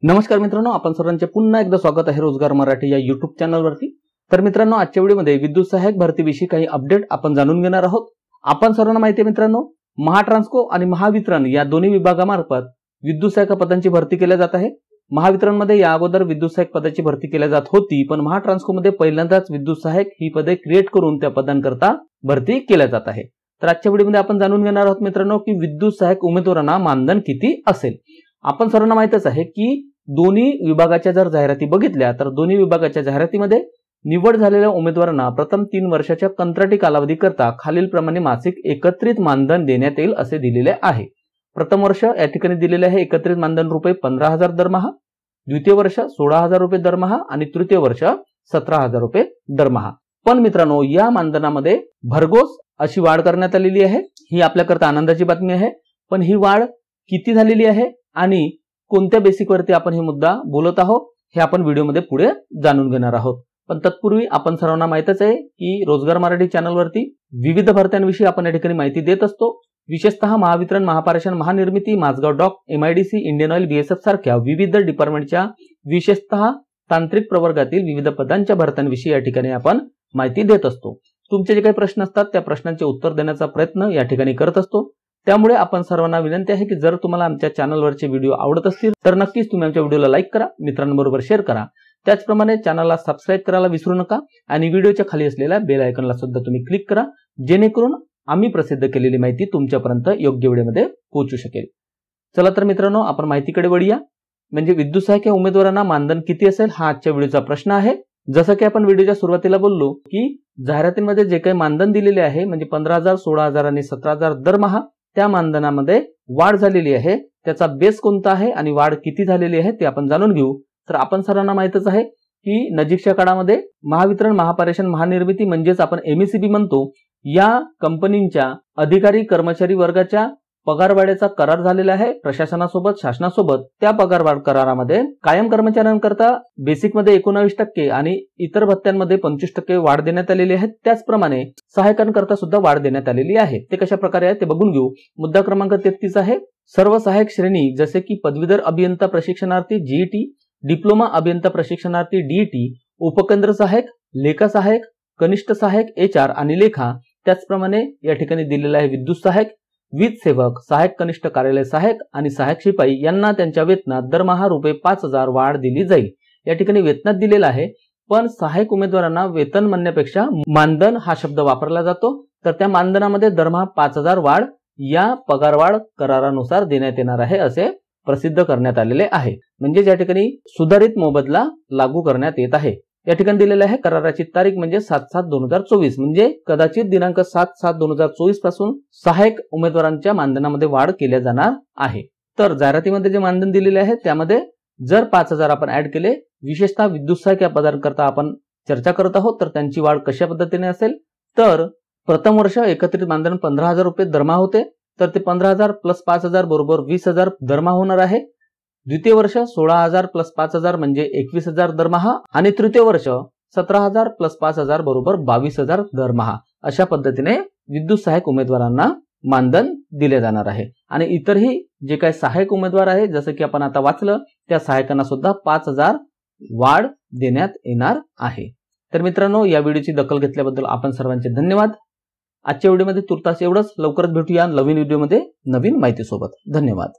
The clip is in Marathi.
नमस्कार मित्रांनो, आपण सर्वांचे पुन्हा एकदा स्वागत आहे रोजगार मराठी या YouTube चॅनलवरती। तर मित्रांनो, आजच्या व्हिडिओमध्ये विद्युत सहाय्यक भरतीविषयी काही अपडेट आपण जाणून घेणार आहोत। आपण सर्वांना माहिती आहे मित्रांनो, महाट्रान्सको आणि महावितरण या दोन्ही विभागामार्फत विद्युत सहाय्यक पदांची भरती केली जात आहे। महावितरणमध्ये या अगोदर विद्युत सहाय्यक पदाची भरती केली जात होती, पण महाट्रान्सको मध्ये पहिल्यांदाच विद्युत सहाय्यक ही पदे क्रिएट करून त्या पदांकरता भरती केली जात आहे। तर आजच्या व्हिडिओमध्ये आपण जाणून घेणार आहोत मित्रांनो की विद्युत सहाय्यक उमेदवारांना मानधन किती असेल। आपण सर्वांना माहितच आहे की दोन्ही विभागाच्या जर जाहिराती बघितल्या तर दोन्ही विभागाच्या जाहिरातीमध्ये निवड झालेल्या उमेदवारांना प्रथम 3 वर्षाच्या कंत्राटी कालावधी करता खालील प्रमाणे मासिक एकत्रित मानधन देण्यात येईल असे दिलेले आहे। प्रथम वर्ष या ठिकाणी दिलेले आहे एकत्रित मानधन रुपये 15,000 दरमहा, द्वितीय वर्ष 16,000 रुपये दरमहा आणि तृतीय वर्ष 17,000 रुपये दरमहा। पण मित्रांनो, या मानधनामध्ये भरघोस अशी वाढ करण्यात आलेली आहे। ही आपल्याकरता आनंदाची बातमी आहे। पण ही वाढ किती झालेली आहे आणि कोणत्या बेसिकवरती आपण हे मुद्दा बोलत आहोत हे आपण व्हिडिओमध्ये पुढे जाणून घेणार आहोत। पण तत्पूर्वी आपण सर्वांना माहितच आहे की रोजगार मराठी चॅनलवरती विविध भरत्यांविषयी आपण या ठिकाणी माहिती देत असतो। विशेषतः Mahavitaran, Mahapareshan, Mahanirmiti, Mazgaon dock, MIDC, Indian oil, BSF सारख्या विविध डिपार्टमेंटच्या विशेषतः तांत्रिक प्रवर्गातील विविध पदांच्या भरत्यांविषयी या ठिकाणी आपण माहिती देत असतो। तुमचे जे काही प्रश्न असतात त्या प्रश्नांचे उत्तर देण्याचा प्रयत्न या ठिकाणी करत असतो। त्यामुळे आपण सर्वांना विनंती आहे की जर तुम्हाला आमच्या चॅनलवरचे व्हिडिओ आवडत असतील तर नक्कीच तुम्ही आमच्या व्हिडिओला लाईक करा, मित्रांबरोबर शेअर करा। त्याचप्रमाणे चॅनलला सबस्क्राइब करायला विसरू नका आणि व्हिडिओच्या खाली असलेल्या बेल आयकॉनला सुद्धा तुम्ही क्लिक करा, जेणेकरून आम्ही प्रसिद्ध केलेली माहिती तुमच्यापर्यंत योग्य वेळेमध्ये पोहोचू शकेल। चला तर मित्रांनो, आपण माहितीकडे वळूया। म्हणजे विद्युत सहाय्यक उमेदवारांना मानधन किती असेल हा आजच्या व्हिडिओचा प्रश्न आहे। जसं की आपण व्हिडिओच्या सुरुवातीला बोललो की जाहिरातीमध्ये जे काही मानधन दिलेले आहे म्हणजे 15,000, 16,000 आणि 17,000 दरमहा, त्या मानधनामध्ये वाढ झालेली आहे। त्याचा बेस कोणता आहे आणि वाढ किती झालेली आहे ते आपण जाणून घेऊ। तर आपण सर्वांना माहितच आहे की नजीकच्या काळामध्ये महावितरण, महापारेषण, महानिर्मिती म्हणजेच आपण MECB म्हणतो, या कंपनीच्या अधिकारी कर्मचारी वर्गाच्या पगारवाढीचा करार झालेला आहे प्रशासनासोबत, शासनासोबत। त्या पगारवाढ करारामध्ये कायम कर्मचाऱ्यांकरता बेसिकमध्ये 19% आणि इतर भत्त्यांमध्ये 25% वाढ देण्यात आलेली आहे। त्याचप्रमाणे सहाय्यकांकरता सुद्धा वाढ देण्यात आलेली आहे। ते कशा प्रकारे आहे ते बघून घेऊ। मुद्दा क्रमांक 33 आहे, सर्व सहाय्यक श्रेणी जसे की पदवीधर अभियंता प्रशिक्षणार्थी GET, डिप्लोमा अभियंता प्रशिक्षणार्थी DET, उपकेंद्र सहाय्यक, लेखा सहाय्यक, कनिष्ठ सहाय्यक HR आणि लेखा, त्याचप्रमाणे या ठिकाणी दिलेला आहे विद्युत सहाय्यक, वीज सेवक, सहाय्यक कनिष्ठ कार्यालय सहाय्यक आणि सहाय्यक शिपाई यांना त्यांच्या वेतनात दरमहा रुपये 5,000 वाढ दिली जाईल। या ठिकाणी वेतनात दिलेला आहे, पण सहाय्यक उमेदवारांना वेतन म्हणण्यापेक्षा मानधन हा शब्द वापरला जातो। तर त्या मानधनामध्ये दरमहा 5,000 वाढ या पगारवाढ करारानुसार देण्यात येणार आहे असे प्रसिद्ध करण्यात आलेले आहे। म्हणजे या ठिकाणी सुधारित मोबदला लागू करण्यात येत आहे। या ठिकाणी दिलेले आहे कराराची तारीख म्हणजे 7/7/2024, म्हणजे कदाचित दिनांक 7/7/2024 पासून सहाय्यक उमेदवारांच्या मानधनामध्ये वाढ केल्या जाणार आहे। तर जाहिरातीमध्ये जे मानधन दिलेले आहे त्यामध्ये जर 5,000 आपण ऍड केले, विशेषतः विद्युत सहाय्यक या पदांकरता आपण चर्चा करत आहोत, तर त्यांची वाढ कशा पद्धतीने असेल तर प्रथम वर्ष एकत्रित मानधन 15,000 रुपये दरमहा होते, तर ते 15,000 प्लस 5,000 बरोबर 20,000 दरमहा होणार आहे। द्वितीय वर्ष 16,000 प्लस 5,000 म्हणजे 21,000 दरमहा आणि तृतीय वर्ष 17,000 प्लस 5,000 बरोबर 22,000 दरमहा। अशा पद्धतीने विद्युत सहाय्यक उमेदवारांना मानधन दिले जाणार आहे। आणि इतरही जे काही सहाय्यक उमेदवार आहे जसं की आपण आता वाचलं, त्या सहाय्यकांना सुद्धा 5,000 वाढ देण्यात येणार आहे। तर मित्रांनो, या व्हिडिओची दखल घेतल्याबद्दल आपण सर्वांचे धन्यवाद। आजच्या व्हिडिओमध्ये तुर्तास एवढंच। लवकरच भेटूया नवीन व्हिडिओमध्ये नवीन माहितीसोबत। धन्यवाद।